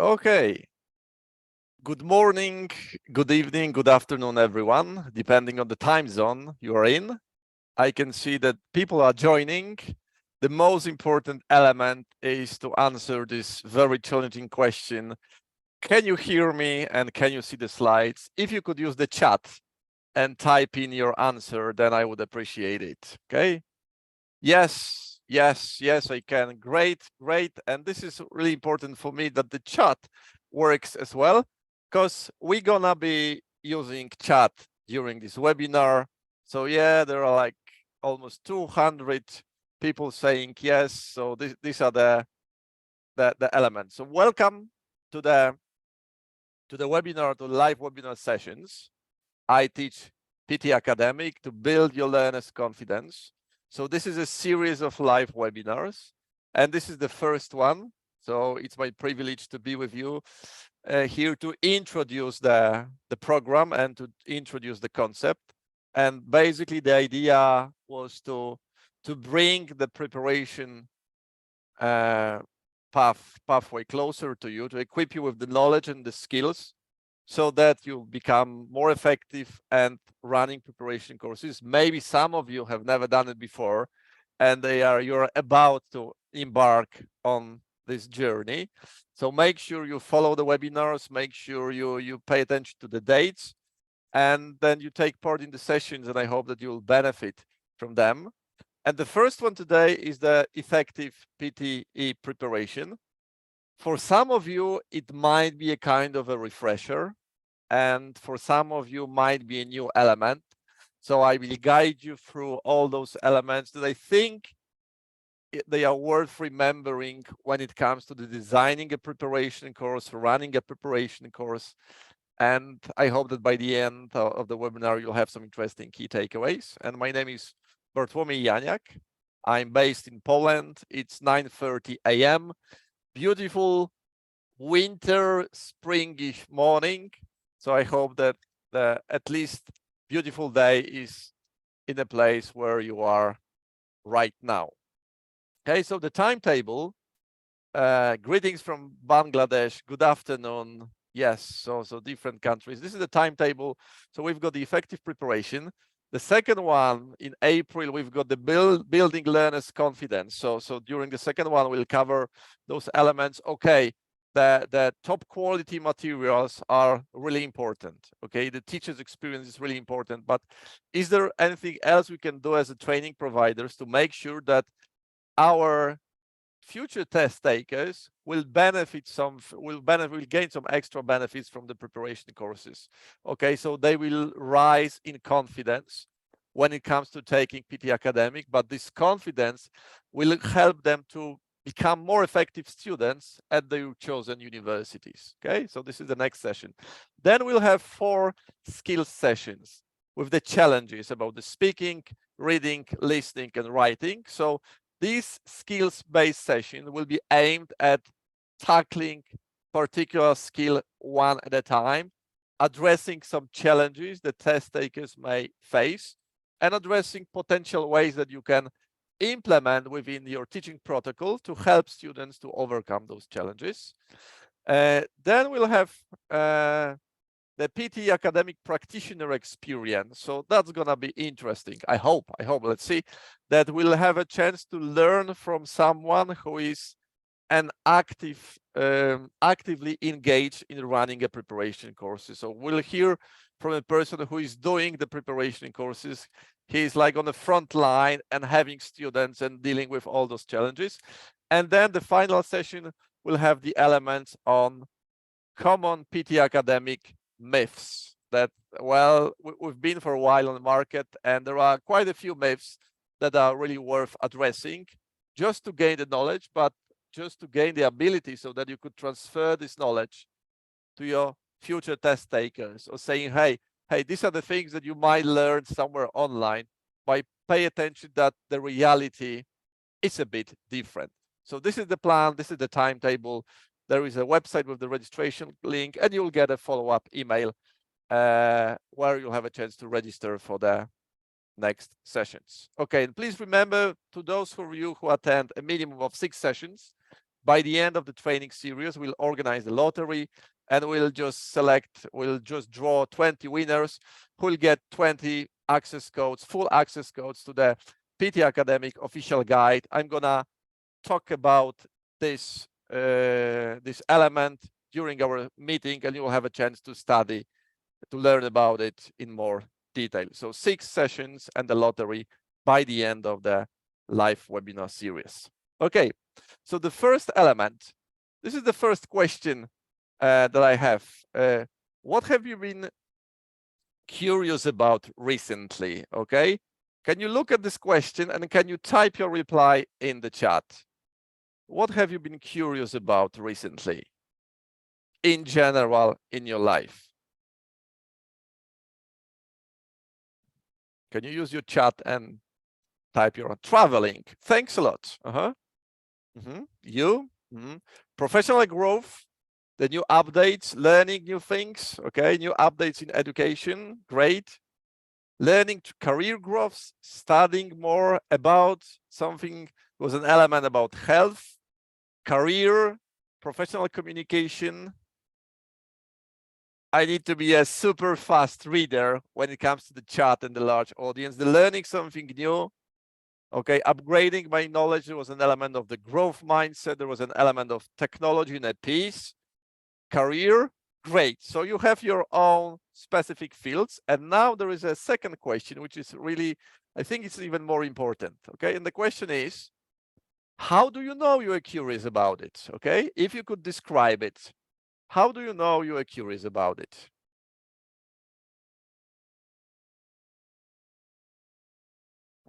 Okay. Good morning, good evening, good afternoon, everyone, depending on the time zone you are in. I can see that people are joining. The most important element is to answer this very challenging question. Can you hear me and can you see the slides? If you could use the chat and type in your answer, then I would appreciate it. Okay. Yes, I can. Great. And this is really important for me that the chat works as well, because we're gonna be using chat during this webinar. So yeah, there are like almost 200 people saying yes. So these are the elements. So welcome to the webinar, to live webinar sessions. I teach PTE Academic to build your learner's confidence. So this is a series of live webinars, and this is the first one. So it's my privilege to be with you here to introduce the program and to introduce the concept. And basically the idea was to bring the preparation pathway closer to you, to equip you with the knowledge and the skills so that you become more effective and running preparation courses. Maybe some of you have never done it before, and you're about to embark on this journey. So make sure you follow the webinars, make sure you pay attention to the dates, and then you take part in the sessions, and I hope that you will benefit from them. And the first one today is the effective PTE preparation. For some of you, it might be a kind of a refresher, and for some of you might be a new element. So I will guide you through all those elements that I think they are worth remembering when it comes to the designing a preparation course, running a preparation course. And I hope that by the end of the webinar, you'll have some interesting key takeaways. And my name is Bartlomiej Janiak. I'm based in Poland. It's 9:30 a.m. Beautiful winter, springish morning. So I hope that the at least beautiful day is in a place where you are right now. Okay, so the timetable, greetings from Bangladesh, good afternoon. Yes, so different countries. This is the timetable. So we've got the effective preparation. The second one in April, we've got the building learners' confidence. So during the second one, we'll cover those elements. Okay, the top quality materials are really important. Okay, the teacher's experience is really important. But is there anything else we can do as a training providers to make sure that our future test takers will gain some extra benefits from the preparation courses? Okay, so they will rise in confidence when it comes to taking PTE Academic, but this confidence will help them to become more effective students at their chosen universities. Okay, so this is the next session. Then we'll have 4 skills sessions with the challenges about the speaking, reading, listening, and writing. So this skills-based session will be aimed at tackling particular skill one at a time, addressing some challenges that test takers may face, and addressing potential ways that you can implement within your teaching protocol to help students to overcome those challenges. Then we'll have the PTE Academic practitioner experience. So that's gonna be interesting. I hope, let's see, that we'll have a chance to learn from someone who is an actively engaged in running a preparation courses. So we'll hear from a person who is doing the preparation courses. He's like on the front line and having students and dealing with all those challenges. And then the final session will have the elements on common PTE Academic myths that, well, we've been for a while on the market, and there are quite a few myths that are really worth addressing just to gain the knowledge, but just to gain the ability so that you could transfer this knowledge to your future test takers, or saying, hey, these are the things that you might learn somewhere online, but pay attention that the reality is a bit different. So this is the plan, this is the timetable. There is a website with the registration link, and you'll get a follow-up email where you'll have a chance to register for the next sessions. Okay, and please remember, to those of you who attend a minimum of 6 sessions, by the end of the training series, we'll organize the lottery and we'll just draw 20 winners who will get 20 access codes, full access codes to the PTE Academic official guide. I'm gonna talk about this element during our meeting, and you will have a chance to study, to learn about it in more detail. So 6 sessions and the lottery by the end of the live webinar series. Okay, so the first element, this is the first question that I have. What have you been curious about recently? Okay, can you look at this question and can you type your reply in the chat? What have you been curious about recently, in general, in your life? Can you use your chat and type your traveling? Thanks a lot. You? Professional growth, the new updates, learning new things. Okay, new updates in education. Great. Learning to career growth, studying more about something. Was an element about health, career, professional communication. I need to be a super fast reader when it comes to the chat and the large audience. The learning something new. Okay, upgrading my knowledge. There was an element of the growth mindset. There was an element of technology and a piece. Career, great. So you have your own specific fields. And now there is a second question, which is really, I think it's even more important. Okay, and the question is, how do you know you are curious about it? Okay, if you could describe it, how do you know you are curious about it?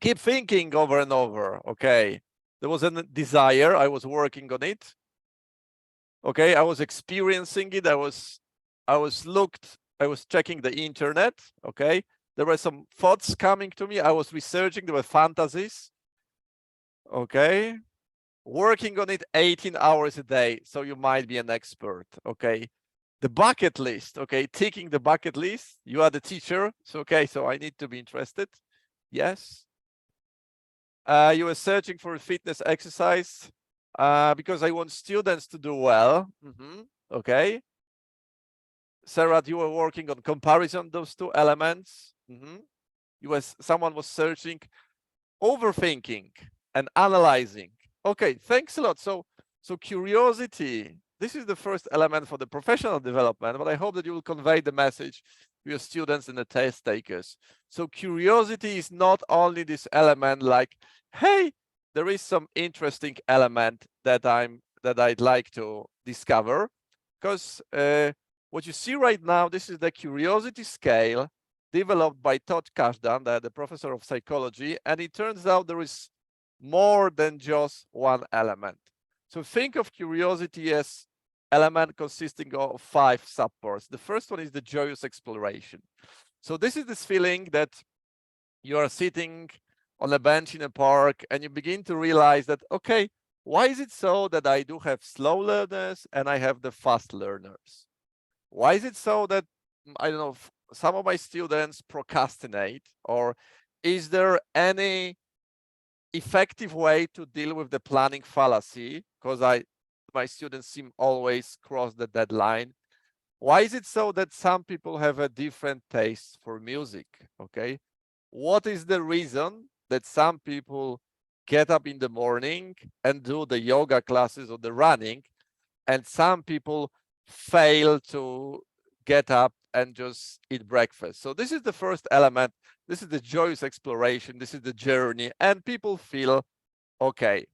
Keep thinking over and over. Okay, there was a desire, I was working on it. Okay, I was experiencing it. I was checking the internet. Okay, there were some thoughts coming to me. I was researching. There were fantasies. Okay, working on it 18 hours a day. So you might be an expert. Okay, the bucket list. Okay, ticking the bucket list. You are the teacher. So okay, so I need to be interested. Yes. You were searching for a fitness exercise. Because I want students to do well. Okay. Sarah, you were working on comparison, those two elements. Someone was searching, overthinking and analyzing. Okay, thanks a lot. So curiosity, this is the first element for the professional development, but I hope that you will convey the message to your students and the test takers. So curiosity is not only this element like, hey, there is some interesting element that I'd like to discover, because what you see right now, this is the curiosity scale developed by Todd Kashdan, the professor of psychology, and it turns out there is more than just one element. So think of curiosity as element consisting of 5 subparts. The first one is the joyous exploration. So this is this feeling that you are sitting on a bench in a park and you begin to realize that, okay, why is it so that I do have slow learners and I have the fast learners? Why is it so that, I don't know, some of my students procrastinate? Or is there any effective way to deal with the planning fallacy? Because my students seem always cross the deadline. Why is it so that some people have a different taste for music? Okay, what is the reason that some people get up in the morning and do the yoga classes or the running, and some people fail to get up and just eat breakfast? So this is the first element. This is the joyous exploration. This is the journey, and people feel okay.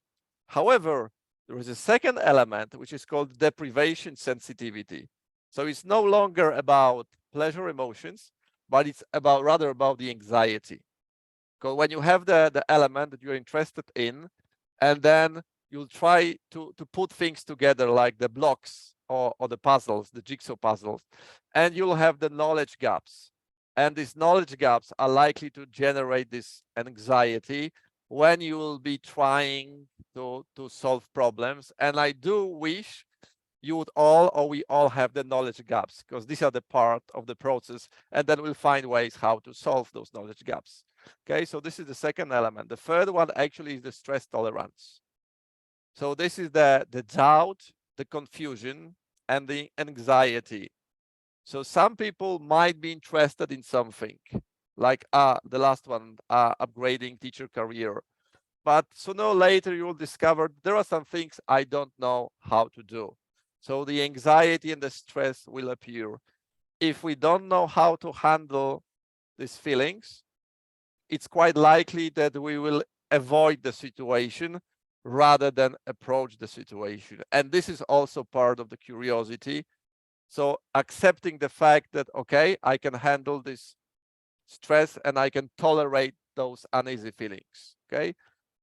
However, there is a second element, which is called deprivation sensitivity. So it's no longer about pleasure emotions, but it's rather about the anxiety. Because when you have the element that you're interested in, and then you'll try to put things together like the blocks or the puzzles, the jigsaw puzzles, and you'll have the knowledge gaps. And these knowledge gaps are likely to generate this anxiety when you will be trying to solve problems. And I do wish you would all, or we all, have the knowledge gaps, because these are the part of the process, and then we'll find ways how to solve those knowledge gaps. Okay, so this is the second element. The third one actually is the stress tolerance. So this is the doubt, the confusion, and the anxiety. So some people might be interested in something like the last one, upgrading teacher career. But sooner or later you will discover there are some things I don't know how to do. So the anxiety and the stress will appear. If we don't know how to handle these feelings, it's quite likely that we will avoid the situation rather than approach the situation. And this is also part of the curiosity. So accepting the fact that, okay, I can handle this stress and I can tolerate those uneasy feelings, okay?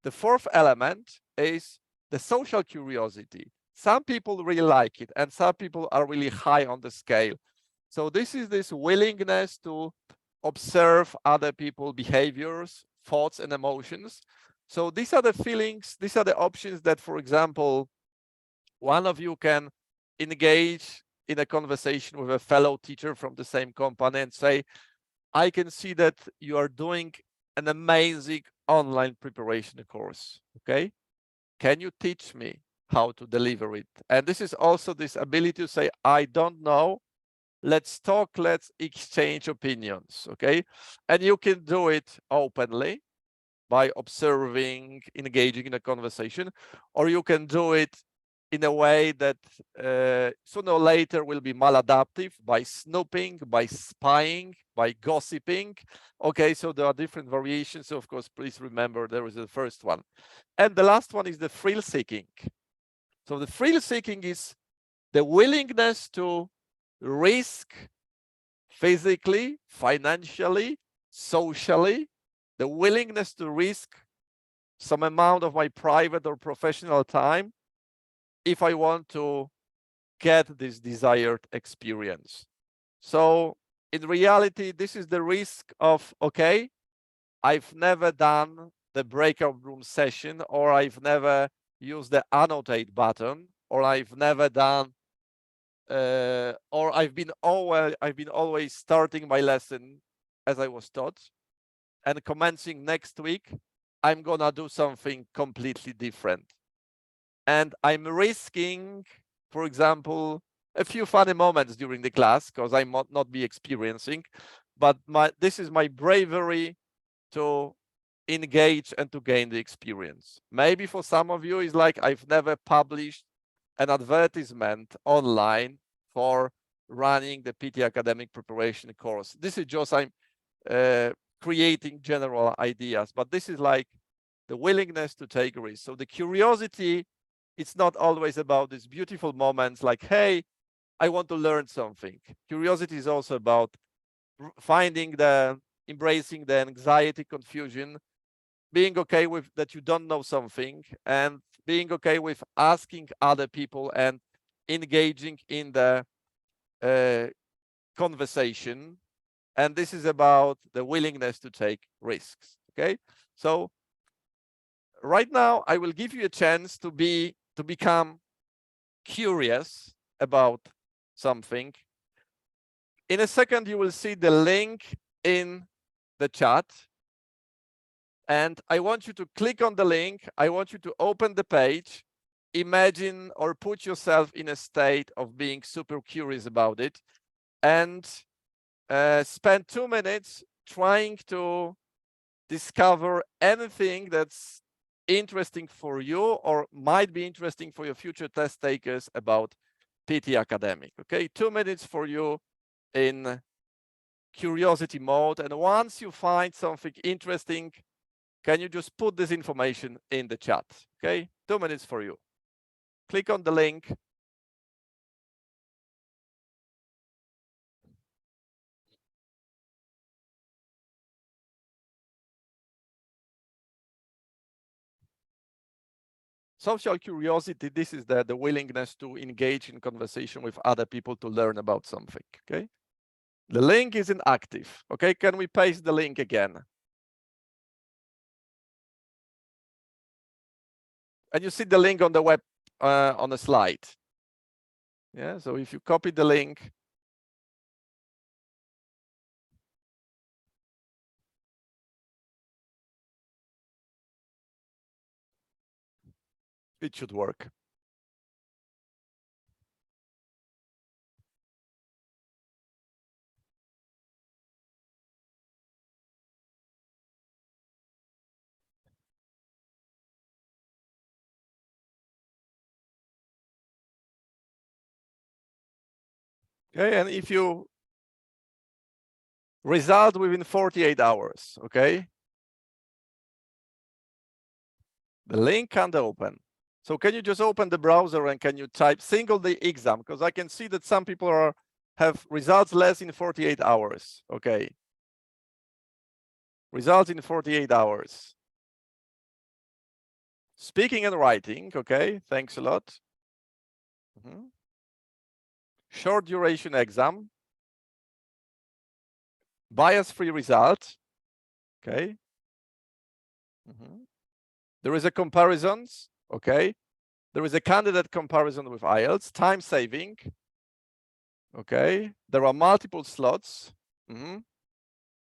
The fourth element is the social curiosity. Some people really like it and some people are really high on the scale. So this is this willingness to observe other people's behaviors, thoughts, and emotions. So these are the feelings, these are the options that, for example, one of you can engage in a conversation with a fellow teacher from the same company and say, I can see that you are doing an amazing online preparation course, okay? Can you teach me how to deliver it? And this is also this ability to say, I don't know, let's talk, let's exchange opinions, okay? And you can do it openly by observing, engaging in a conversation, or you can do it in a way that sooner or later will be maladaptive by snooping, by spying, by gossiping. Okay, so there are different variations. So of course, please remember there is the first one. And the last one is the thrill seeking. So the thrill seeking is the willingness to risk physically, financially, socially, the willingness to risk some amount of my private or professional time if I want to get this desired experience. So in reality, this is the risk of, okay, I've never done the breakout room session, or I've never used the annotate button, or I've never done or I've been always starting my lesson as I was taught, and commencing next week, I'm gonna do something completely different. And I'm risking, for example, a few funny moments during the class because I might not be experiencing, but this is my bravery to engage and to gain the experience. Maybe for some of you, it's like I've never published an advertisement online for running the PTE Academic preparation course. This is just I'm creating general ideas, but this is like the willingness to take risks. So the curiosity, it's not always about these beautiful moments like, hey, I want to learn something. Curiosity is also about embracing the anxiety, confusion, being okay with that you don't know something, and being okay with asking other people and engaging in the conversation. And this is about the willingness to take risks, okay? So right now, I will give you a chance to become curious about something. In a second, you will see the link in the chat. And I want you to click on the link. I want you to open the page, imagine or put yourself in a state of being super curious about it, and spend 2 minutes trying to discover anything that's interesting for you or might be interesting for your future test takers about PTE Academic. Okay, 2 minutes for you in curiosity mode. And once you find something interesting, can you just put this information in the chat? Okay, 2 minutes for you. Click on the link. Social curiosity, this is the willingness to engage in conversation with other people to learn about something, okay? The link is inactive, okay? Can we paste the link again? And you see the link on the web, on the slide. Yeah, so if you copy the link, it should work. Okay, and if you result within 48 hours, okay, the link can't open. So can you just open the browser and can you type single day exam? Because I can see that some people have results less in 48 hours. Okay. Results in 48 hours. Speaking and writing. Okay. Thanks a lot. Short duration exam. Bias-free result. Okay. There is a comparisons. Okay. There is a candidate comparison with IELTS. Time saving. Okay. There are multiple slots.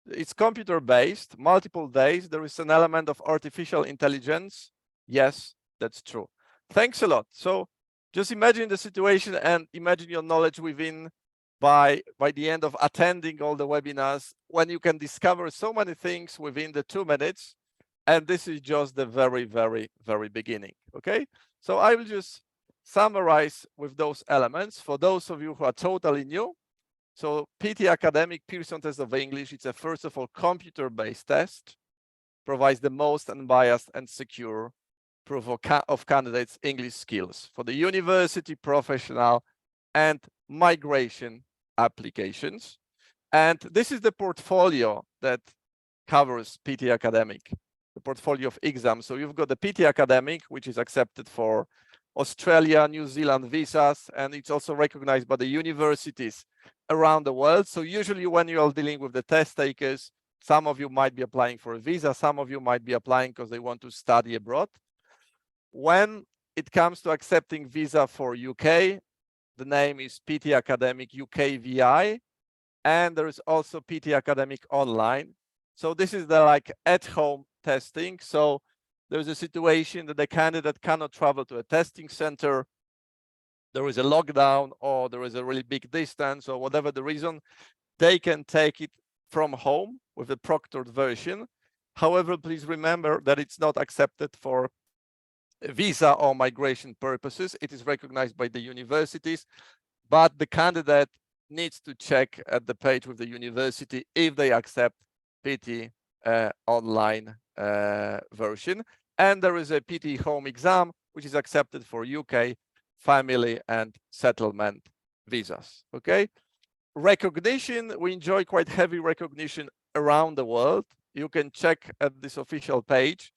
It's computer-based, multiple days. There is an element of artificial intelligence. Yes, that's true. Thanks a lot. So just imagine the situation and imagine your knowledge within by the end of attending all the webinars, when you can discover so many things within the 2 minutes. And this is just the very, very, very beginning. Okay. So I will just summarize with those elements for those of you who are totally new. So PTE Academic Pearson Test of English, it's a first of all computer-based test, provides the most unbiased and secure proof of candidates' English skills for the university, professional, and migration applications. And this is the portfolio that covers PTE Academic, the portfolio of exams. So you've got the PTE Academic, which is accepted for Australia, New Zealand visas, and it's also recognized by the universities around the world. So usually when you are dealing with the test takers, some of you might be applying for a visa, some of you might be applying because they want to study abroad. When it comes to accepting visa for UK, the name is PTE Academic UK VI, and there is also PTE Academic Online. So this is the like at-home testing. So there's a situation that the candidate cannot travel to a testing center, there is a lockdown, or there is a really big distance, or whatever the reason, they can take it from home with a proctored version. However, please remember that it's not accepted for visa or migration purposes. It is recognized by the universities, but the candidate needs to check at the page with the university if they accept PTE online version. And there is a PTE home exam, which is accepted for UK family and settlement visas. Okay. Recognition, we enjoy quite heavy recognition around the world. You can check at this official page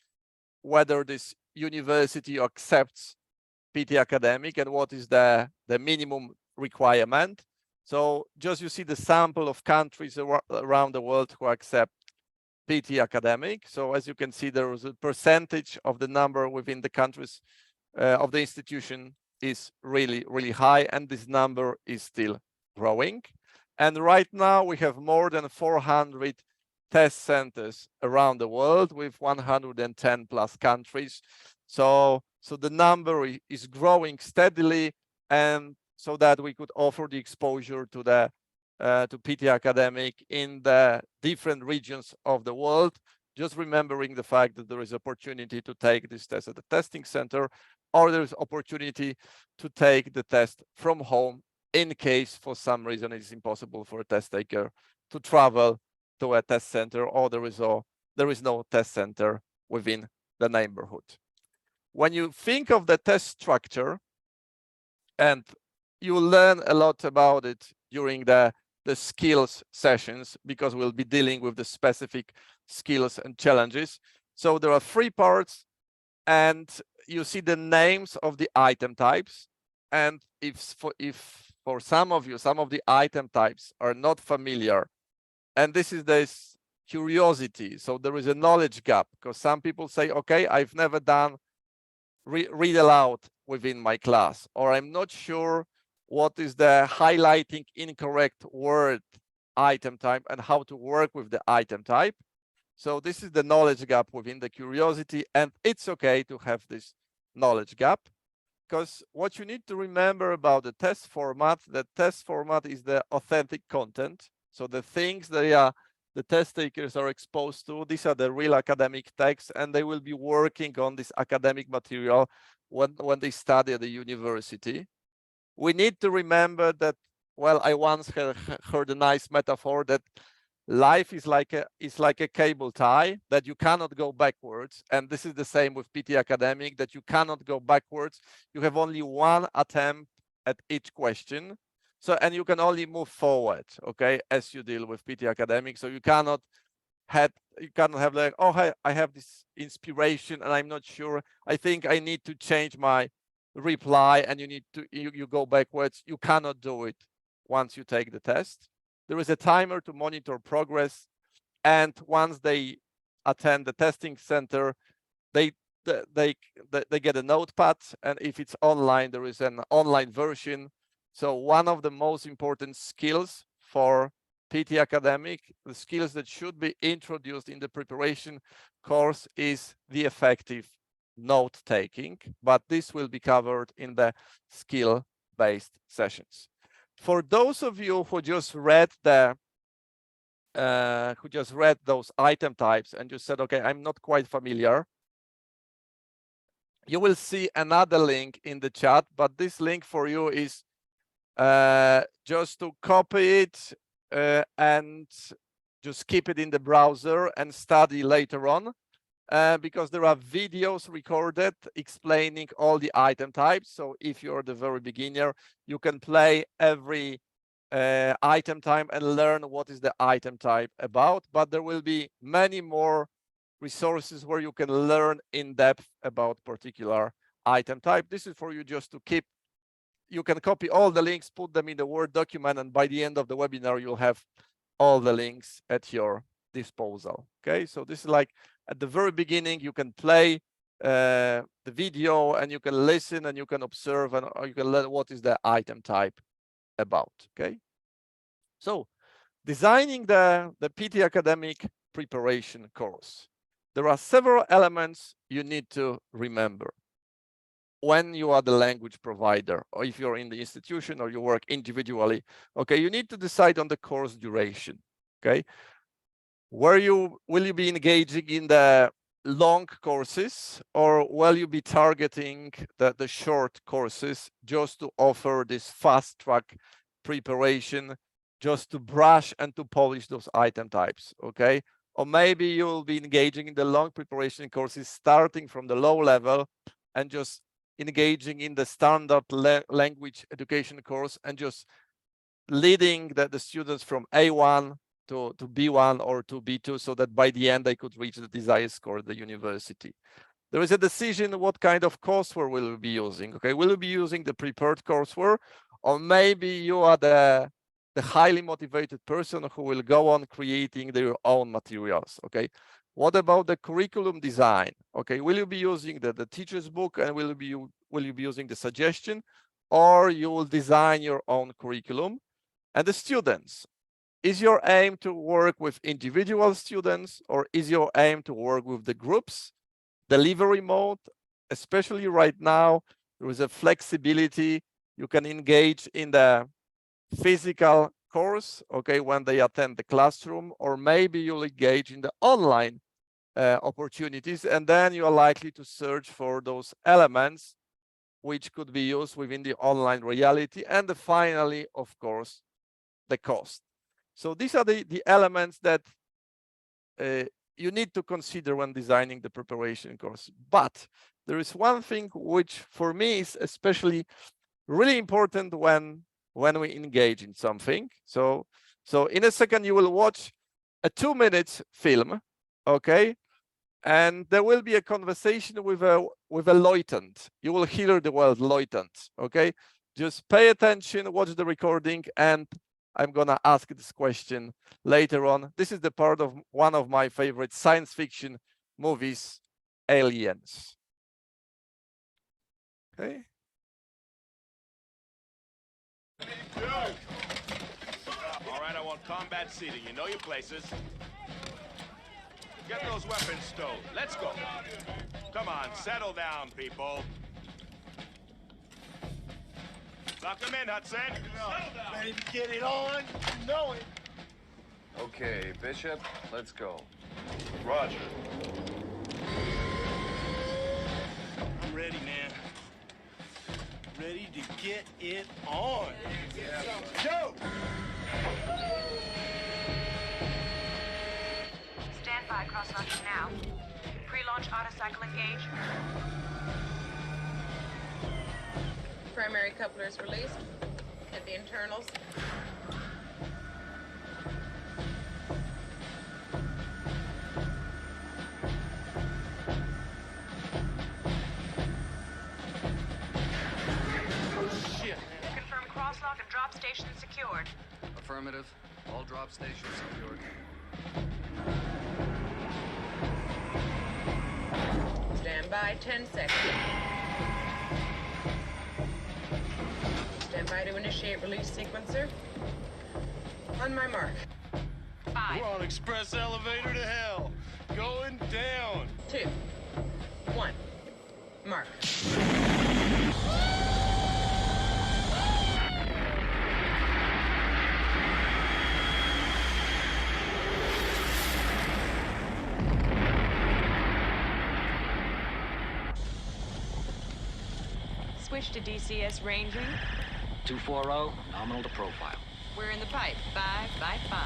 whether this university accepts PTE Academic and what is the minimum requirement. So just you see the sample of countries around the world who accept PTE Academic. So as you can see, there is a percentage of the number within the countries of the institution is really, really high, and this number is still growing. And right now we have more than 400 test centers around the world with 110 plus countries. So the number is growing steadily, and so that we could offer the exposure to the to PTE Academic in the different regions of the world. Just remembering the fact that there is opportunity to take this test at the testing center, or there is opportunity to take the test from home in case for some reason it is impossible for a test taker to travel to a test center, or there is no test center within the neighborhood. When you think of the test structure, and you will learn a lot about it during the skills sessions, because we'll be dealing with the specific skills and challenges. So there are 3 parts, and you see the names of the item types. And if for some of you, some of the item types are not familiar, and this is this curiosity. So there is a knowledge gap, because some people say, okay, I've never done read aloud within my class, or I'm not sure what is the highlighting incorrect word item type and how to work with the item type. So this is the knowledge gap within the curiosity, and it's okay to have this knowledge gap. because what you need to remember about the test format, the test format is the authentic content. So the things that the test takers are exposed to, these are the real academic texts, and they will be working on this academic material when they study at the university. We need to remember that, well, I once heard a nice metaphor that life is like a cable tie, that you cannot go backwards. And this is the same with PTE Academic, that you cannot go backwards. You have only one attempt at each question. So, and you can only move forward, okay, as you deal with PTE Academic. So you cannot have like, oh, hey, I have this inspiration and I'm not sure. I think I need to change my reply, and you go backwards. You cannot do it once you take the test. There is a timer to monitor progress, and once they attend the testing center, they get a notepad, and if it's online, there is an online version. So one of the most important skills for PTE Academic, the skills that should be introduced in the preparation course, is the effective note taking, but this will be covered in the skill-based sessions. For those of you who just read those item types and just said, okay, I'm not quite familiar, you will see another link in the chat, but this link for you is just to copy it and just keep it in the browser and study later on, because there are videos recorded explaining all the item types. So if you're the very beginner, you can play every item type and learn what is the item type about, but there will be many more resources where you can learn in depth about particular item type. This is for you just to keep. You can copy all the links, put them in the Word document, and by the end of the webinar, you'll have all the links at your disposal. Okay, so this is like at the very beginning, you can play the video and you can listen and you can observe, and you can learn what is the item type about. Okay, so designing the PTE Academic preparation course, there are several elements you need to remember when you are the language provider, or if you're in the institution or you work individually. Okay, you need to decide on the course duration. Okay, will you be engaging in the long courses, or will you be targeting the short courses just to offer this fast track preparation, just to brush and to polish those item types? Okay, or maybe you'll be engaging in the long preparation courses starting from the low level and just engaging in the standard language education course and just leading the students from A1 to B1 or to B2, so that by the end they could reach the desired score at the university. There is a decision what kind of courseware will we be using. Okay, will we be using the prepared courseware, or maybe you are the highly motivated person who will go on creating their own materials. Okay, what about the curriculum design? Okay, will you be using the teacher's book, and will you be using the suggestion, or you will design your own curriculum? And the students, is your aim to work with individual students, or is your aim to work with the groups? Delivery mode, especially right now, there is a flexibility. You can engage in the physical course, okay, when they attend the classroom, or maybe you'll engage in the online opportunities, and then you are likely to search for those elements which could be used within the online reality. And finally, of course, the cost. So these are the elements that you need to consider when designing the preparation course. But there is one thing which for me is especially really important when we engage in something. So in a second you will watch a 2-minute film, okay? And there will be a conversation with a loitant. You will hear the word loitant, okay? Just pay attention, watch the recording, and I'm gonna ask this question later on. This is the part of one of my favorite science fiction movies, Aliens. Okay. All right, I want combat seating. You know your places. Get those weapons stowed. Let's go. Come on, settle down, people. Lock him in, Hudson. Ready to get it on? You know it. Okay, Bishop, let's go. Roger. I'm ready, man. Ready to get it on. Go! Stand by, cross-launching now. Pre-launch autocycle engage. Primary couplers released. Hit the internals. Shit, man. Confirm crosslock and drop station secured. Affirmative. All drop stations secured. Stand by, 10 seconds. Stand by to initiate release sequencer. On my mark. 5, We're on express elevator to hell. Going down. 2, 1. Mark. Switch to DCS ranging. 240, nominal to profile. We're in the pipe. 5 by 5.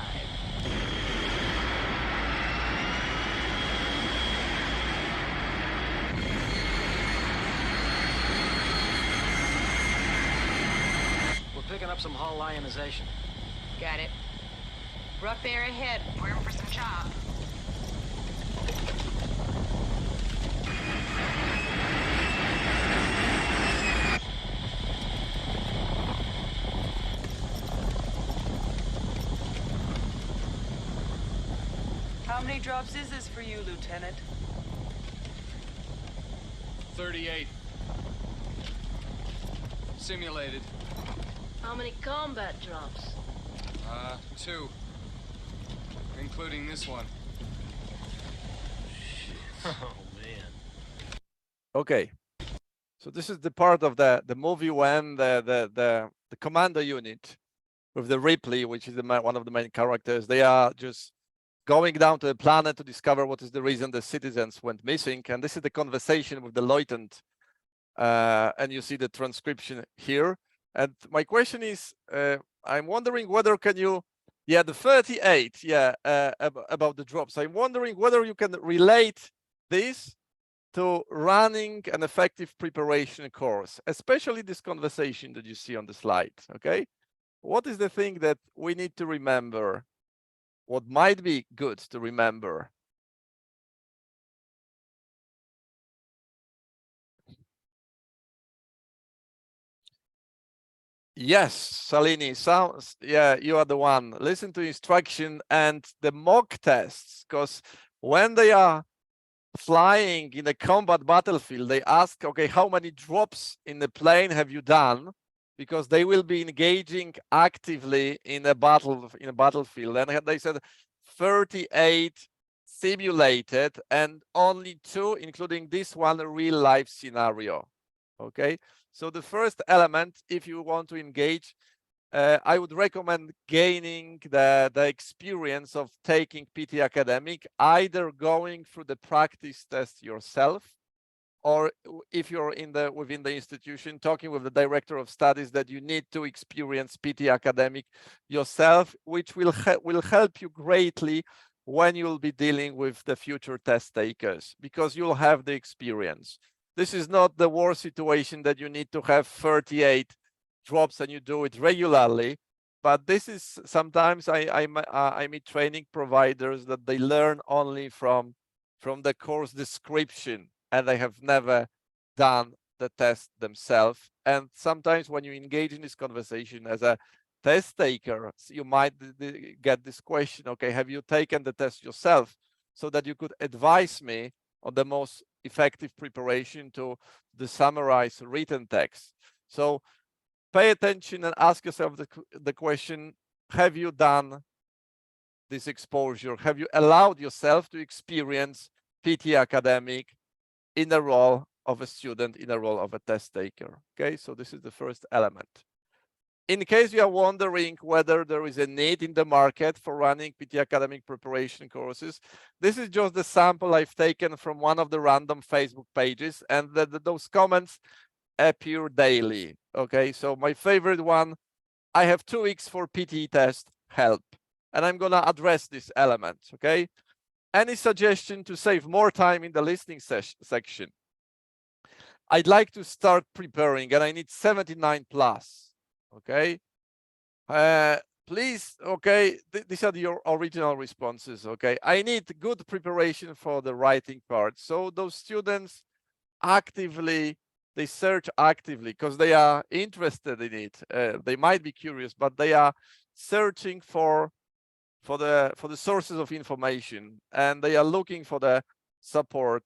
We're picking up some hull ionization. Got it. Rough air ahead. We're in for some chop. How many drops is this for you, Lieutenant? 38. Simulated. How many combat drops? 2. Including this one. Oh, man. Okay, so this is the part of the movie when the commander unit with the Ripley, which is one of the main characters, they are just going down to a planet to discover what is the reason the citizens went missing. And this is the conversation with the lieutenant, and you see the transcription here. And my question is, I'm wondering whether can you, the 38, about the drops. I'm wondering whether you can relate this to running an effective preparation course, especially this conversation that you see on the slide, okay? What is the thing that we need to remember? What might be good to remember? Yes, Salini, sounds, yeah, you are the one. Listen to instruction and the mock tests, because when they are flying in a combat battlefield, they ask, okay, how many drops in the plane have you done? Because they will be engaging actively in a battlefield. And they said 38 simulated and only 2, including this one, a real life scenario. Okay, so the first element, if you want to engage, I would recommend gaining the experience of taking PTE Academic, either going through the practice test yourself, or if you're within the institution, talking with the director of studies that you need to experience PTE Academic yourself, which will help you greatly when you'll be dealing with the future test takers, because you'll have the experience. This is not the war situation that you need to have 38 drops and you do it regularly, but this is sometimes I meet training providers that they learn only from the course description, and they have never done the test themselves. And sometimes when you engage in this conversation as a test taker, you might get this question, okay, have you taken the test yourself, so that you could advise me on the most effective preparation to the summarized written text. So pay attention and ask yourself the question, have you done this exposure? Have you allowed yourself to experience PTE Academic in the role of a student, in the role of a test taker? Okay, so this is the first element. in case you are wondering whether there is a need in the market for running PTE Academic preparation courses, this is just the sample I've taken from one of the random Facebook pages, and those comments appear daily. Okay, so my favorite one, I have 2 weeks for PTE test, help. And I'm gonna address this element, okay? Any suggestion to save more time in the listening section? I'd like to start preparing and I need 79 plus, okay? Please, okay, these are your original responses, okay? I need good preparation for the writing part. So those students actively, they search actively because they are interested in it. They might be curious, but they are searching for the sources of information, and they are looking for the support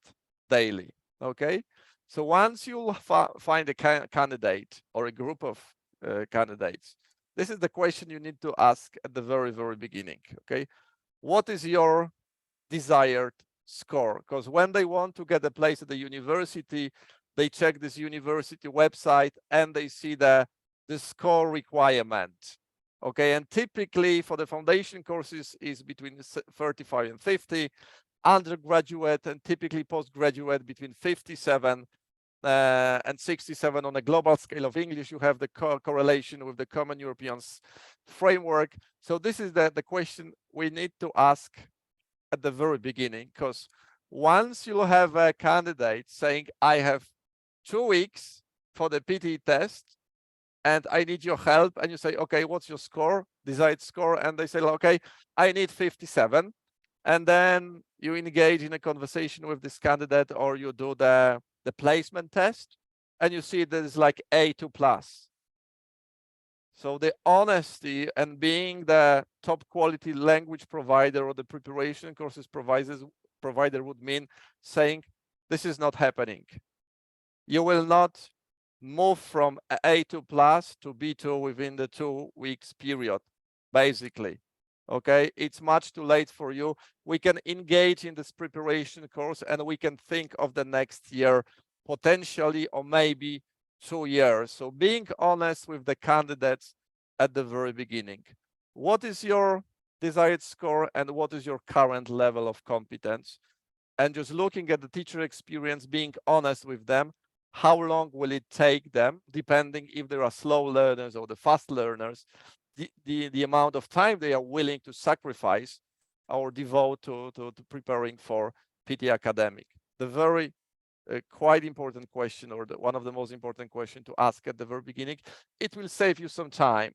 daily. Okay, so once you find a candidate or a group of candidates, this is the question you need to ask at the very beginning. Okay, what is your desired score? Because when they want to get a place at the university, they check this university website and they see the score requirement. Okay, and typically for the foundation courses is between 35 and 50, undergraduate and typically postgraduate between 57 and 67. On a global scale of English, you have the correlation with the Common European framework. So this is the question we need to ask at the very beginning, because once you have a candidate saying, I have 2 weeks for the PTE test, and I need your help, and you say, okay, what's your score, desired score? And they say, okay, I need 57. And then you engage in a conversation with this candidate, or you do the placement test, and you see there's like A2 plus. So the honesty and being the top quality language provider or the preparation courses provider would mean saying, this is not happening. You will not move from A2 plus to B2 within the 2 weeks period, basically. Okay, it's much too late for you. We can engage in this preparation course and we can think of the next year potentially, or maybe 2 years. So being honest with the candidates at the very beginning. What is your desired score and what is your current level of competence? And just looking at the teacher experience, being honest with them. How long will it take them, depending if there are slow learners or the fast learners, the amount of time they are willing to sacrifice or devote to preparing for PTE Academic. The very quite important question, or one of the most important questions to ask at the very beginning. It will save you some time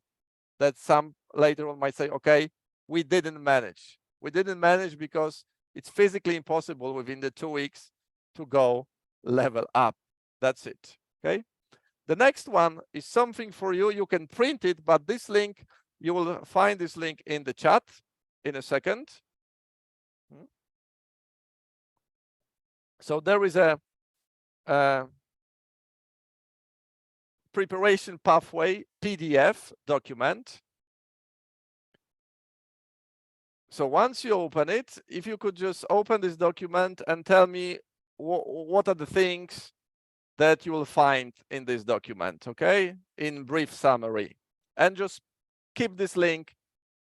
that some later on might say, okay, we didn't manage. We didn't manage because it's physically impossible within the 2 weeks to go level up. That's it. Okay. The next one is something for you. You can print it, but this link, you will find this link in the chat in a second. So there is a preparation pathway PDF document. So once you open it, if you could just open this document and tell me what are the things that you will find in this document, okay? In brief summary. And just keep this link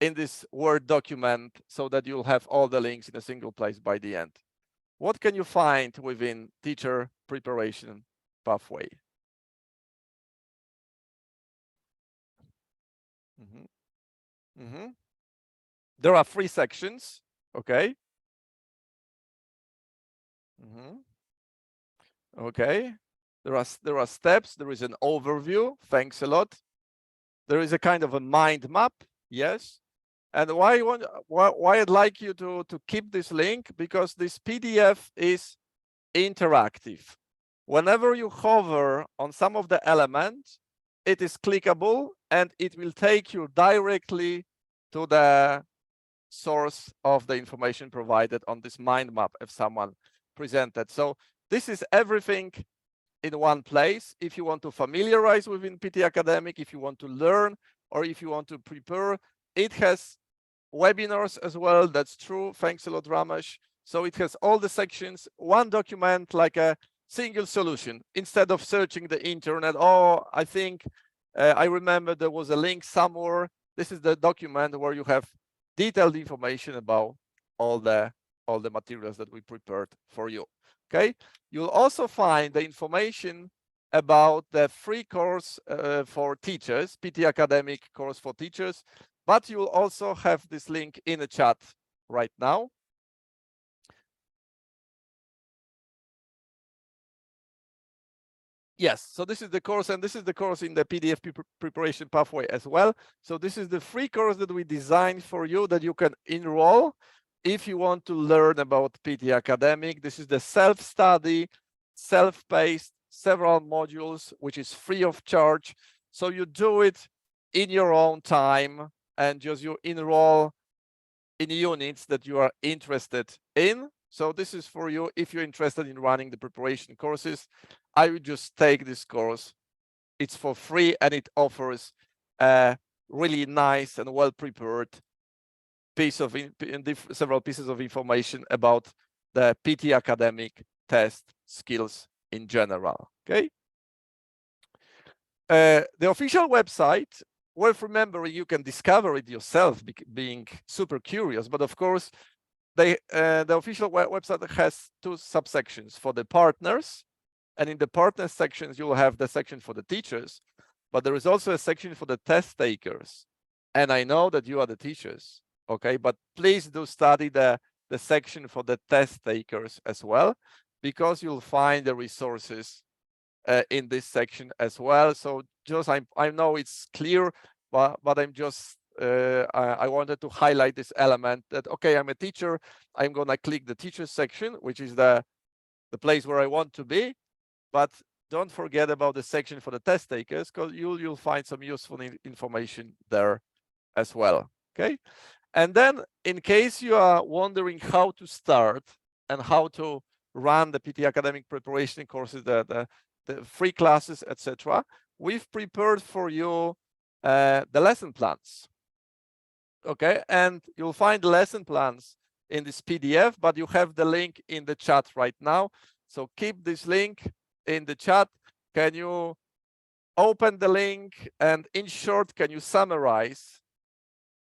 in this Word document so that you'll have all the links in a single place by the end. What can you find within teacher preparation pathway? There are 3 sections, okay? Okay. There are steps. There is an overview. Thanks a lot. There is a kind of a mind map. Yes. And why I'd like you to keep this link, because this PDF is interactive. Whenever you hover on some of the elements, it is clickable and it will take you directly to the source of the information provided on this mind map if someone presented. So this is everything in one place. If you want to familiarize within PTE Academic, if you want to learn, or if you want to prepare, it has webinars as well. That's true. Thanks a lot, Ramesh. So it has all the sections, one document, like a single solution. Instead of searching the internet, oh, I think I remember there was a link somewhere. This is the document where you have detailed information about all the materials that we prepared for you. Okay, you'll also find the information about the free course for teachers, PTE Academic course for teachers, but you'll also have this link in the chat right now. Yes, so this is the course, and this is the course in the PDF preparation pathway as well. So this is the free course that we designed for you that you can enroll if you want to learn about PTE Academic. This is the self-study, self-paced, several modules, which is free of charge. So you do it in your own time and just you enroll in units that you are interested in. So this is for you if you're interested in running the preparation courses. I would just take this course. It's for free and it offers a really nice and well-prepared piece of several pieces of information about the PTE Academic test skills in general. Okay. The official website, worth remembering, you can discover it yourself, being super curious. But of course, the official website has two subsections for the partners. And in the partner sections, you'll have the section for the teachers, but there is also a section for the test takers. And I know that you are the teachers, okay? But please do study the section for the test takers as well, because you'll find the resources in this section as well. So just, I know it's clear, but I'm just, I wanted to highlight this element that, okay, I'm a teacher, I'm gonna click the teachers section, which is the place where I want to be. But don't forget about the section for the test takers, because you'll find some useful information there as well. Okay, and then in case you are wondering how to start and how to run the PTE Academic preparation courses, the free classes, etc., we've prepared for you the lesson plans. Okay, and you'll find the lesson plans in this PDF, but you have the link in the chat right now. So keep this link in the chat. Can you open the link, and in short, can you summarize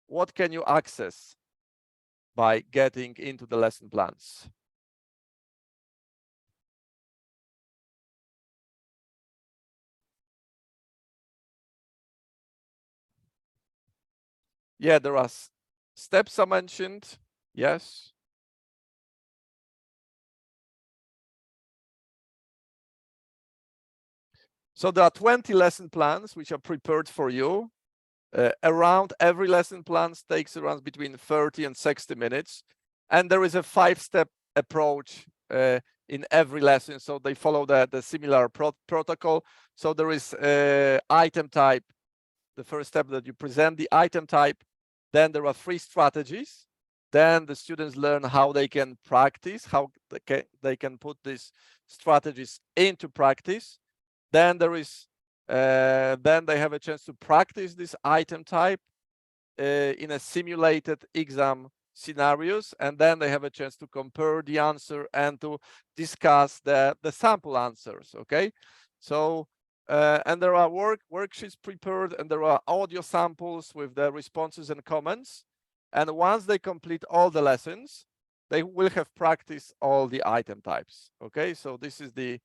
what can you access by getting into the lesson plans? Yeah, there are steps I mentioned. Yes. So there are 20 lesson plans which are prepared for you. Around every lesson plan takes around between 30 and 60 minutes. And there is a 5-step approach in every lesson. So they follow the similar protocol. So there is item type, the first step that you present the item type. Then there are 3 strategies. Then the students learn how they can practice, how they can put these strategies into practice. Then there is, then they have a chance to practice this item type in a simulated exam scenarios, and then they have a chance to compare the answer and to discuss the sample answers. Okay, so and there are worksheets prepared, and there are audio samples with the responses and comments. And once they complete all the lessons, they will have practiced all the item types. Okay, so this is the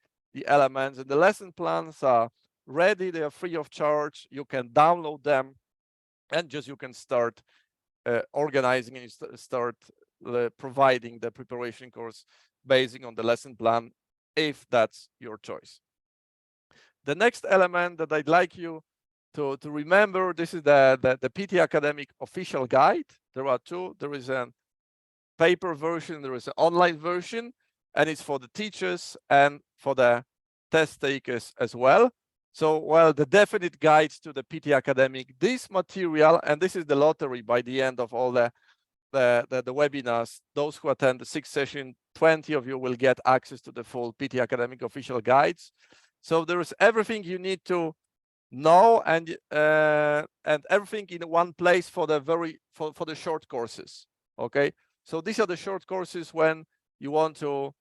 elements, and the lesson plans are ready. They are free of charge. You can download them, and just you can start organizing and start providing the preparation course based on the lesson plan, if that's your choice. The next element that I'd like you to remember, this is the PTE Academic official guide. There are 2. There is a paper version, there is an online version, and it's for the teachers and for the test takers as well. So, well, the definite guides to the PTE Academic, this material, and this is the lottery by the end of all the webinars. Those who attend the 6th session, 20 of you will get access to the full PTE Academic official guides. So there is everything you need to know, and everything in one place for the for the short courses. Okay, so these are the short courses when you want to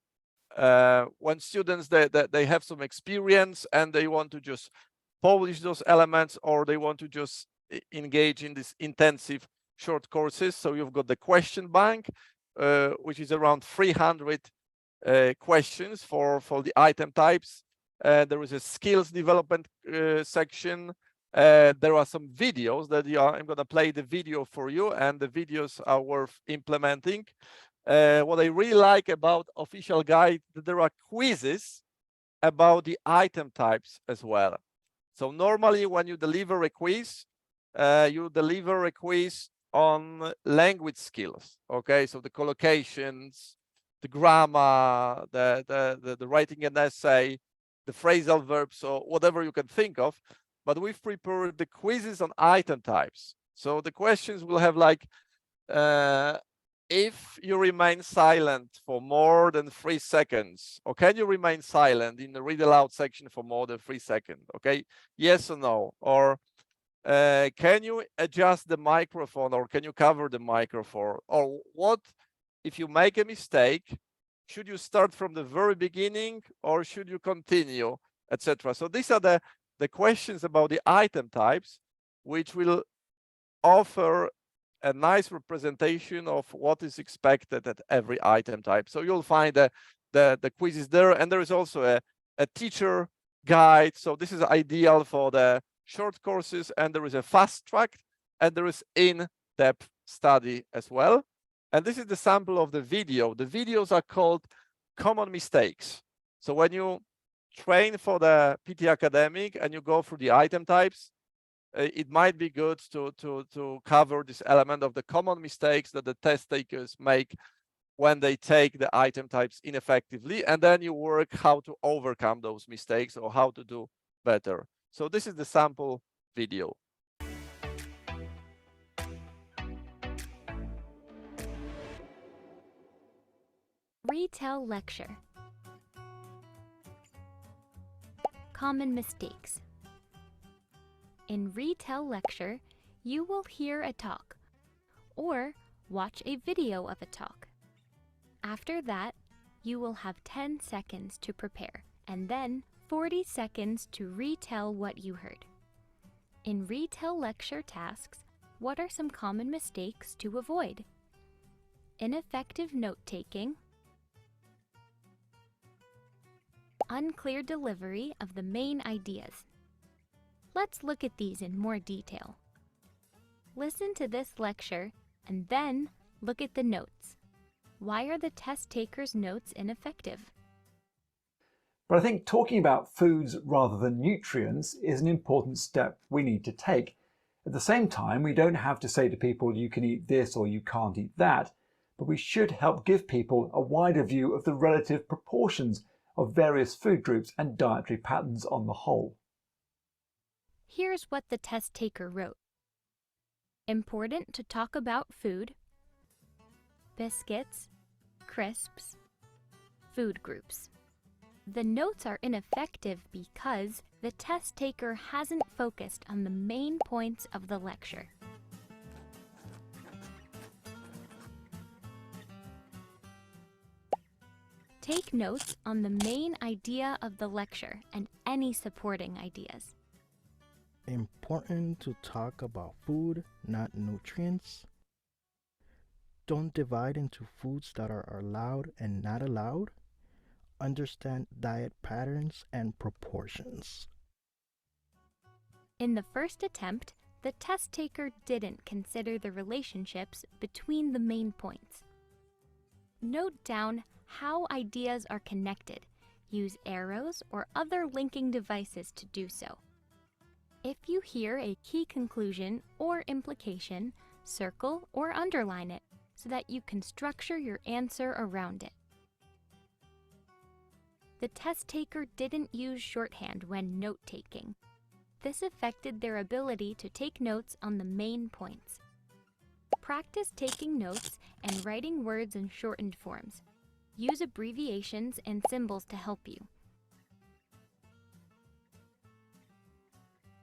when students they have some experience and they want to just polish those elements, or they want to just engage in this intensive short courses. So you've got the question bank, which is around 300 questions for the item types. There is a skills development section. There are some videos that I'm going to play the video for you, and the videos are worth implementing. What I really like about official guide, that there are quizzes about the item types as well. So normally when you deliver a quiz on language skills. Okay, so the collocations, the grammar, the writing an essay, the phrasal verbs, or whatever you can think of. But we've prepared the quizzes on item types. So the questions will have like, if you remain silent for more than 3 seconds, or can you remain silent in the read aloud section for more than 3 seconds? Okay, yes or no? Or can you adjust the microphone, or can you cover the microphone? Or what if you make a mistake? Should you start from the very beginning, or should you continue, etc.? So these are the questions about the item types, which will offer a nice representation of what is expected at every item type. So you'll find the quizzes there, and there is also a teacher guide. So this is ideal for the short courses, and there is a fast track, and there is in-depth study as well. And this is the sample of the video. The videos are called common mistakes. So when you train for the PTE Academic and you go through the item types, it might be good to cover this element of the common mistakes that the test takers make when they take the item types ineffectively, and then you work how to overcome those mistakes or how to do better. So this is the sample video. Retell lecture. Common mistakes. In retell lecture, you will hear a talk or watch a video of a talk. After that, you will have 10 seconds to prepare and then 40 seconds to retell what you heard. In retell lecture tasks, what are some common mistakes to avoid? Ineffective note-taking, unclear delivery of the main ideas. Let's look at these in more detail. Listen to this lecture and then look at the notes. Why are the test takers' notes ineffective? But I think talking about foods rather than nutrients is an important step we need to take. At the same time, we don't have to say to people you can eat this or you can't eat that, but we should help give people a wider view of the relative proportions of various food groups and dietary patterns on the whole. Here's what the test taker wrote. Important to talk about food, biscuits, crisps, food groups. The notes are ineffective because the test taker hasn't focused on the main points of the lecture. Take notes on the main idea of the lecture and any supporting ideas. Important to talk about food, not nutrients. Don't divide into foods that are allowed and not allowed. Understand diet patterns and proportions. In the first attempt, the test taker didn't consider the relationships between the main points. Note down how ideas are connected. Use arrows or other linking devices to do so. If you hear a key conclusion or implication, circle or underline it so that you can structure your answer around it. The test taker didn't use shorthand when note-taking. This affected their ability to take notes on the main points. Practice taking notes and writing words in shortened forms. Use abbreviations and symbols to help you.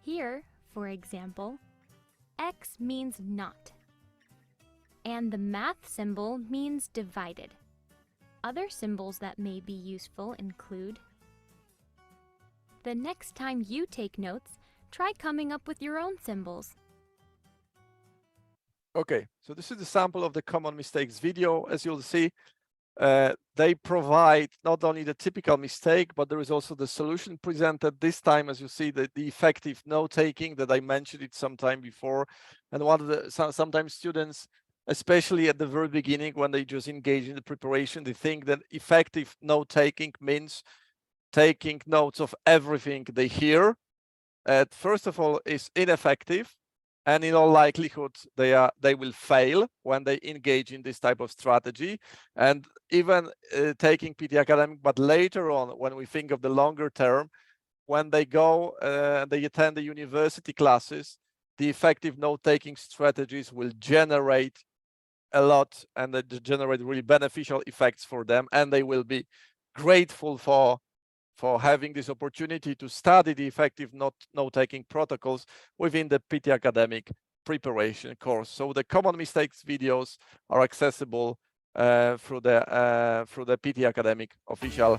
Here, for example, X means not, and the math symbol means divided. Other symbols that may be useful include: the next time you take notes, Try coming up with your own symbols. Okay, so this is the sample of the common mistakes video. As you'll see, they provide not only the typical mistake, but there is also the solution presented this time. As you see, the effective note-taking that I mentioned it sometime before. And one of the sometimes students, especially at the very beginning, when they just engage in the preparation, they think that effective note-taking means taking notes of everything they hear. First of all, is ineffective. And in all likelihood, they will fail when they engage in this type of strategy. And even taking PTE Academic, but later on, when we think of the longer term, when they go, they attend the university classes, the effective note-taking strategies will generate a lot, and they generate really beneficial effects for them, and they will be grateful for having this opportunity to study the effective note-taking protocols within the PTE Academic preparation course. So the common mistakes videos are accessible through the PTE Academic official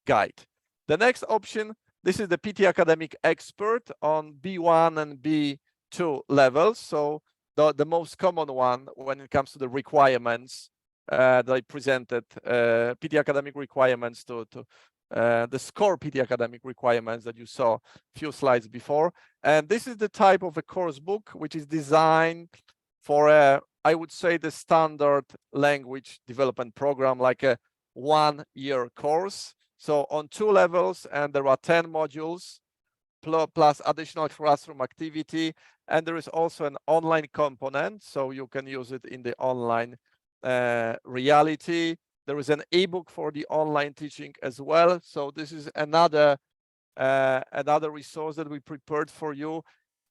guide. The next option, this is the PTE Academic Expert on B1 and B2 levels. So the most common one when it comes to the requirements that I presented, PTE Academic requirements the SCORE PTE Academic requirements that you saw a few slides before. And this is the type of a course book which is designed for I would say the standard language development program, like a 1-year course. So on 2 levels, and there are 10 modules plus additional classroom activity. And there is also an online component, so you can use it in the online reality. There is an ebook for the online teaching as well. So this is another resource that we prepared for you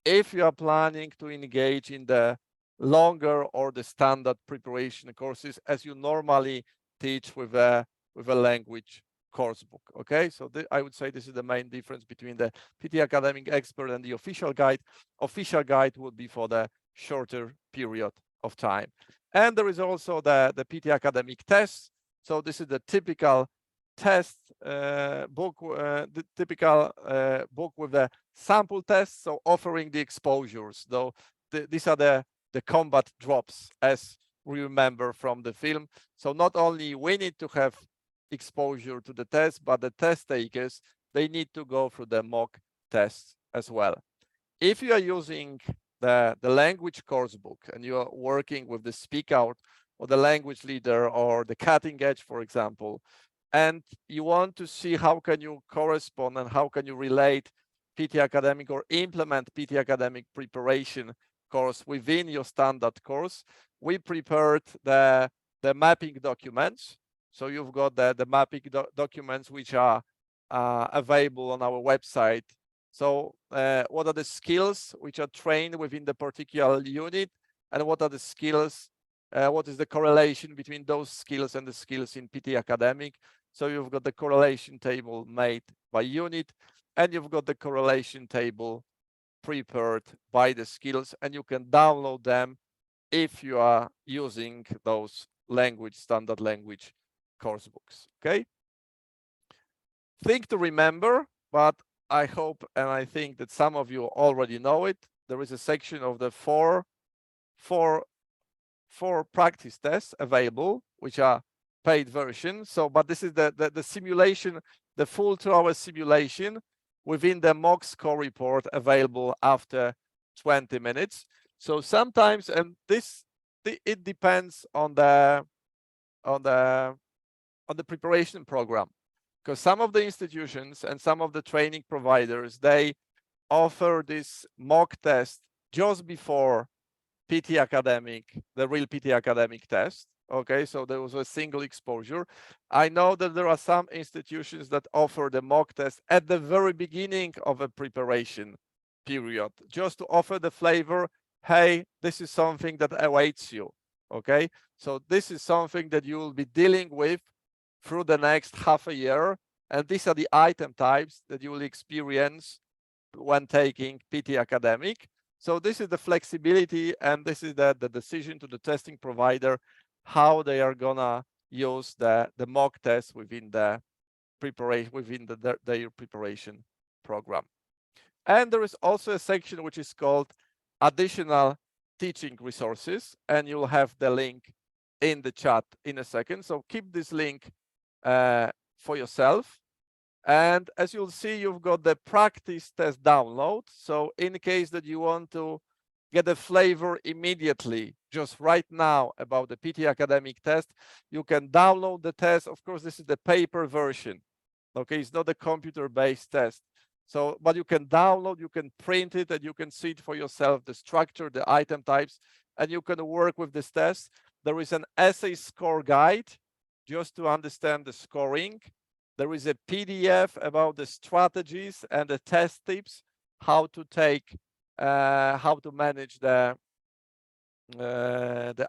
if you are planning to engage in the longer or the standard preparation courses as you normally teach with a language course book. Okay, so I would say this is the main difference between the PTE Academic Expert and the official guide. Official guide would be for the shorter period of time. And there is also the PTE Academic Test. So this is the typical test book, the typical book with the sample tests, so offering the exposures. Though these are the combat drops, as we remember from the film. So not only we need to have exposure to the test, but the test takers, they need to go through the mock tests as well. If you are using the language course book and you are working with the Speak Out or the language leader or the cutting edge, for example, and you want to see how can you correspond and how can you relate PTE Academic or implement PTE Academic preparation course within your standard course, we prepared the mapping documents. So you've got the mapping documents which are available on our website. So what are the skills which are trained within the particular unit, and what are the skills, what is the correlation between those skills and the skills in PTE Academic. So you've got the correlation table made by unit, and you've got the correlation table prepared by the skills, and you can download them if you are using those standard language course books. Okay, thing to remember, but I hope and I think that some of you already know it. There is a section of the four practice tests available, which are paid version. So, but this is the simulation, the full 2-hour simulation within the mock score report available after 20 minutes. So sometimes, and it depends on the preparation program, because some of the institutions and some of the training providers, they offer this mock test just before PTE Academic, the real PTE Academic test. Okay, so there was a single exposure. I know that there are some institutions that offer the mock test at the very beginning of a preparation period, just to offer the flavor, hey, this is something that awaits you. Okay, so this is something that you will be dealing with through the next half a year, and these are the item types that you will experience when taking PTE Academic. So this is the flexibility, and this is the decision to the testing provider how they are gonna use the mock test within the preparation, within their preparation program. And there is also a section which is called additional teaching resources, and you'll have the link in the chat in a second. So keep this link for yourself. And as you'll see, you've got the practice test download. So in case that you want to get a flavor immediately, just right now, about the PTE Academic test, you can download the test. Of course, this is the paper version. Okay, it's not a computer-based test. So, but you can download, you can print it, and you can see it for yourself, the structure, the item types, and you can work with this test. There is an essay score guide just to understand the scoring. There is a PDF about the strategies and the test tips, how to take, how to manage the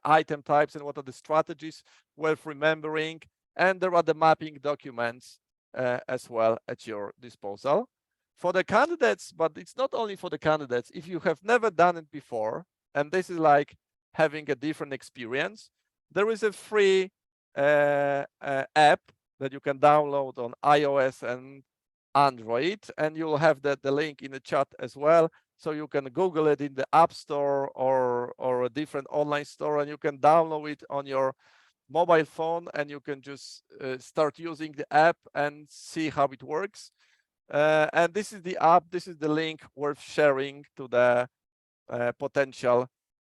item types and what are the strategies worth remembering. And there are the mapping documents as well at your disposal. For the candidates, but it's not only for the candidates, if you have never done it before, and this is like having a different experience, there is a free app that you can download on iOS and Android, and you'll have the link in the chat as well. So you can Google it in the App Store or a different online store, and you can download it on your mobile phone, and you can just start using the app and see how it works. And this is the app, this is the link worth sharing to the potential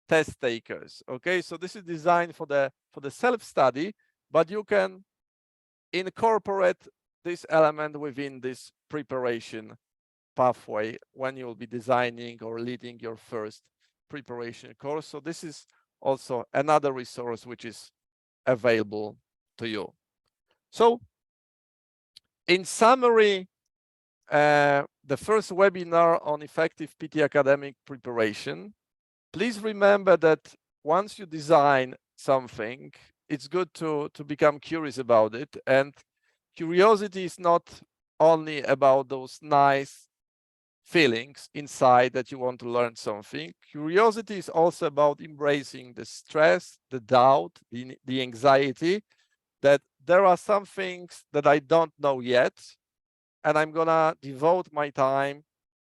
test takers. Okay, so this is designed for the self-study, but you can incorporate this element within this preparation pathway when you'll be designing or leading your first preparation course. So this is also another resource which is available to you. So in summary, the first webinar on effective PTE academic preparation, please remember that once you design something, it's good to become curious about it. And curiosity is not only about those nice feelings inside that you want to learn something. Curiosity is also about embracing the stress, the doubt, the anxiety, that there are some things that I don't know yet, and I'm gonna devote my time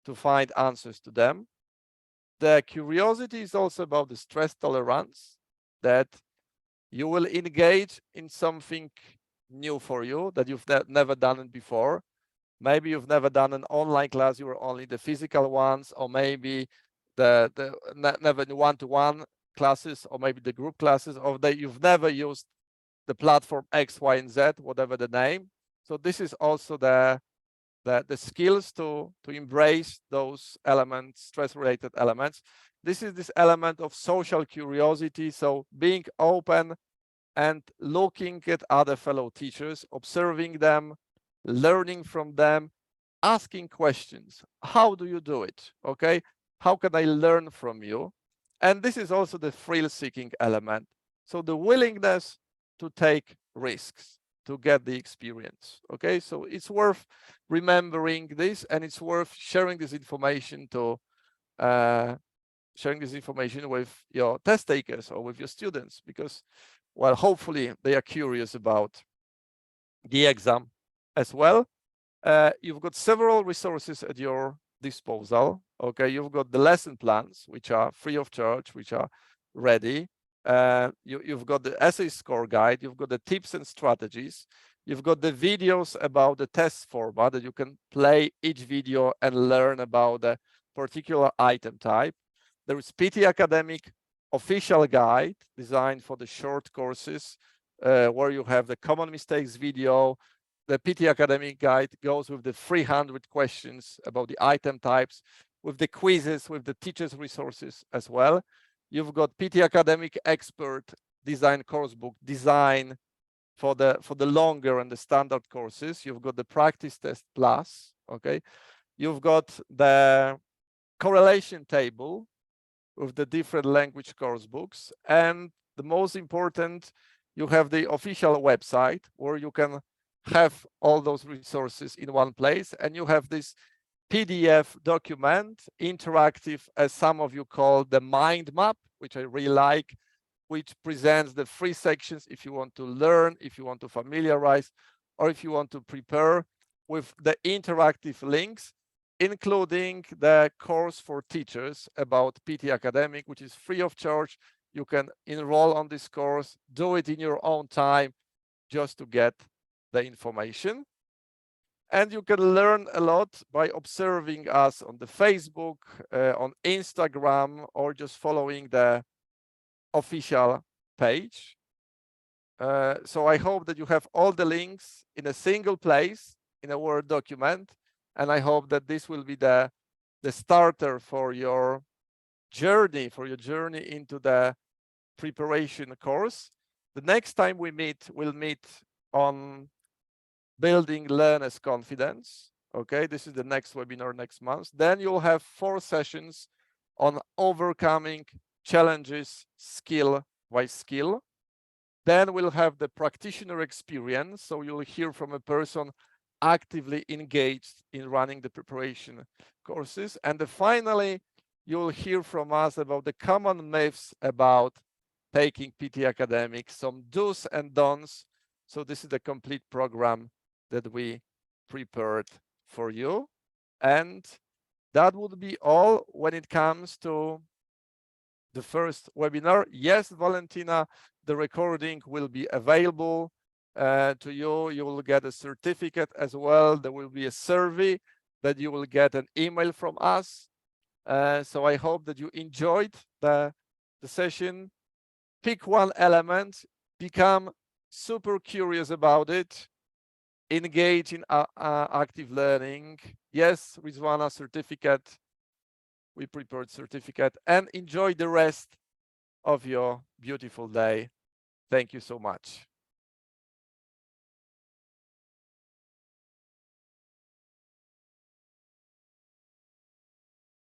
to find answers to them. The curiosity is also about the stress tolerance, that you will engage in something new for you that you've never done it before. Maybe you've never done an online class, you were only the physical ones, or maybe never one-to-one classes, or maybe the group classes, or that you've never used the platform X, Y, and Z, whatever the name. So this is also the skills to embrace those elements, stress-related elements. This is this element of social curiosity, so being open and looking at other fellow teachers, observing them, learning from them, asking questions. How do you do it? Okay, how can I learn from you? And this is also the thrill-seeking element. So the willingness to take risks, to get the experience. Okay, so it's worth remembering this, and it's worth sharing this information with your test takers or with your students, because, well, hopefully they are curious about the exam as well. You've got several resources at your disposal. Okay, you've got the lesson plans, which are free of charge, which are ready. You've got the essay score guide, you've got the tips and strategies, you've got the videos about the test format that you can play each video and learn about the particular item type. There is PTE Academic official guide designed for the short courses, where you have the common mistakes video. The PTE Academic guide goes with the 300 questions about the item types, with the quizzes, with the teachers' resources as well. You've got PTE Academic Expert design course book, design for the longer and the standard courses. You've got the Practice Test Plus, okay? You've got the correlation table with the different language course books. And the most important, you have the official website where you can have all those resources in one place. And you have this PDF document, interactive, as some of you call the mind map, which I really like, which presents the 3 sections if you want to learn, if you want to familiarize, or if you want to prepare, with the interactive links. including the course for teachers about PTE Academic, which is free of charge. You can enroll on this course, do it in your own time, just to get the information. And you can learn a lot by observing us on the Facebook, on Instagram, or just following the official page. So I hope that you have all the links in a single place in a Word document. And I hope that this will be the starter for your journey, into the preparation course. The next time we meet, we'll meet on building learners' confidence. Okay, this is the next webinar next month. Then you'll have 4 sessions on overcoming challenges skill by skill. Then we'll have the practitioner experience. So you'll hear from a person actively engaged in running the preparation courses. And finally, you'll hear from us about the common myths about taking PTE Academic, some do's and don'ts. So this is the complete program that we prepared for you. And that would be all when it comes to the first webinar. Yes, Valentina, the recording will be available to you. You will get a certificate as well. There will be a survey that you will get an email from us. So I hope that you enjoyed the session. Pick one element, become super curious about it, engage in active learning. Yes, Rizwana, certificate. We prepared certificate, and enjoy the rest of your beautiful day. Thank you so much.